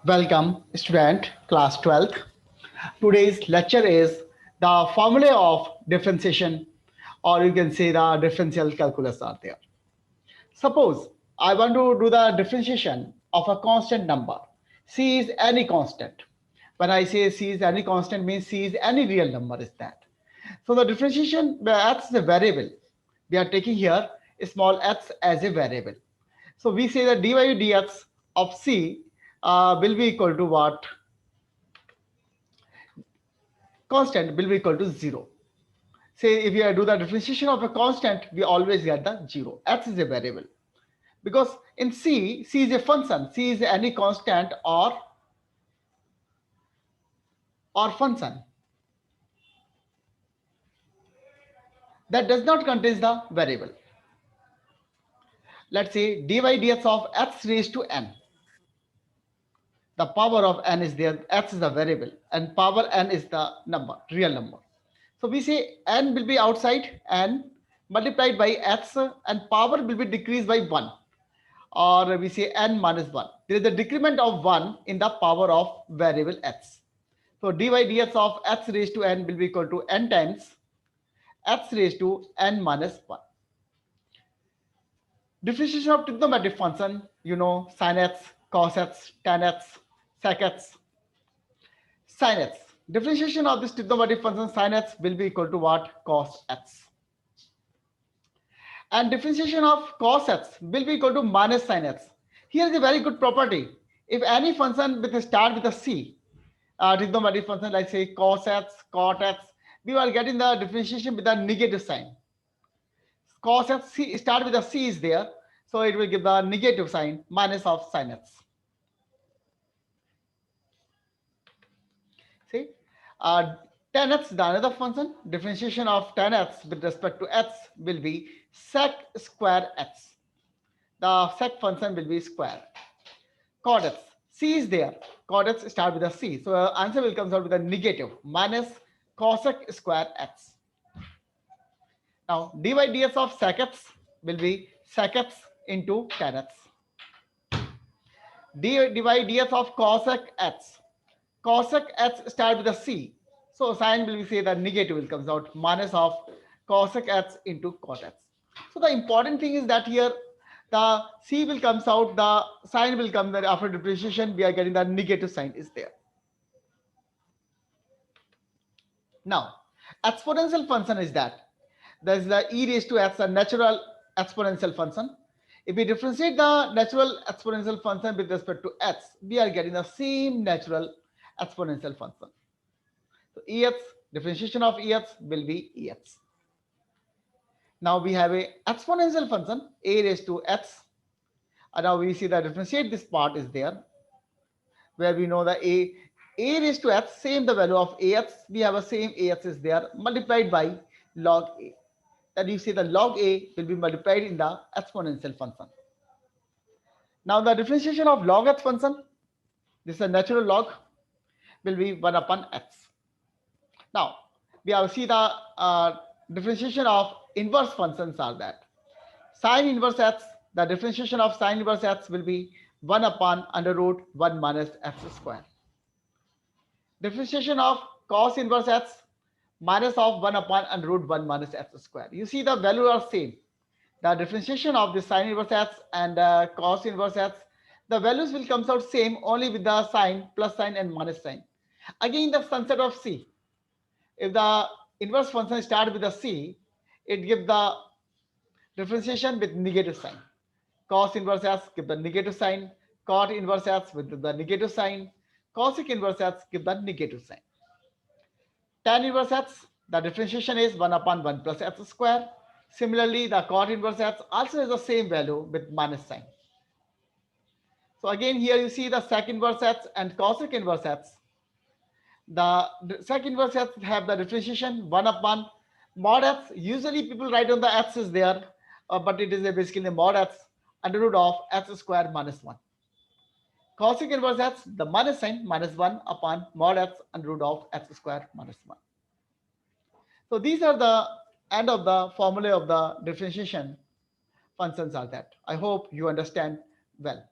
Welcome, student, class 12th. Today's lecture is the formula of differentiation, or you can say the differential calculus are there. Suppose I want to do the differentiation of a constant number. C is any constant. When I say C is any constant, means C is any real number is that. So the differentiation, x is a variable. We are taking here a small x as a variable. So we say that dy dx of C will be equal to what? Constant will be equal to 0. Say if you do the differentiation of a constant, we always get the 0. X is a variable. Because in C is a function. C is any constant or function that does not contain the variable. Let's say dy dx of x raised to n. The power of n is there, x is the variable, and power n is the number, real number. So we say n will be outside n multiplied by x, and power will be decreased by 1, or we say n minus 1. There is a decrement of 1 in the power of variable x. So dy dx of x raised to n will be equal to n times x raised to n minus 1. Differentiation of trigonometric function, sin x, cos x, tan x, sec x, sin x. Differentiation of this trigonometric function sin x will be equal to what? Cos x. And differentiation of cos x will be equal to minus sin x. Here is a very good property. If any function with a start with a c, trigonometric function like say cos x, cot x, we are getting the differentiation with a negative sign. Cos x start with a c is there, so it will give the negative sign minus of sin x. See, tan x is the another function. Differentiation of tan x with respect to x will be sec square x. The sec function will be square. Cot x, c is there. Cot x start with a c, so answer will come out with a negative minus cosec square x. Now dy dx of sec x will be sec x into tan x. Dy dx of cosec x. Cosec x start with a c, so sign will be say the negative will comes out minus of cosec x into cot x. So the important thing is that here the c will comes out, the sign will come there after differentiation. We are getting the negative sign is there. Now exponential function is that there is the e raised to x, a natural exponential function. If we differentiate the natural exponential function with respect to x, we are getting the same natural exponential function. So ex, differentiation of ex will be ex. Now we have a exponential function a raised to x. And now we see that differentiate this part is there, where we know the a raised to x, same the value of ax, we have a same ax is there multiplied by log a. That you see the log a will be multiplied in the exponential function. Now the differentiation of log x function, this is a natural log, will be 1 upon x. Now we have see the differentiation of inverse functions are that sine inverse x, the differentiation of sine inverse x will be 1 upon under root 1 minus x square. Differentiation of cos inverse x minus of 1 upon under root 1 minus x square. You see the value are same. The differentiation of the sine inverse x and cos inverse x, the values will come out same, only with the sign, plus sign and minus sign. Again the concept of c. If the inverse function start with a c, it gives the differentiation with negative sign. Cos inverse x give the negative sign, cot inverse x with the negative sign, cosec inverse x give the negative sign. Tan inverse x, the differentiation is 1 upon 1 plus x square. Similarly, the cot inverse x also has the same value with minus sign. So again here you see the sec inverse x and cosec inverse x. The sec inverse x have the differentiation 1 upon mod x. Usually people write on the x is there, but it is basically mod x under root of x square minus 1. Cosec inverse x, the minus sign minus 1 upon mod x under root of x square minus 1. So these are the end of the formula of the differentiation functions are that. I hope you understand well.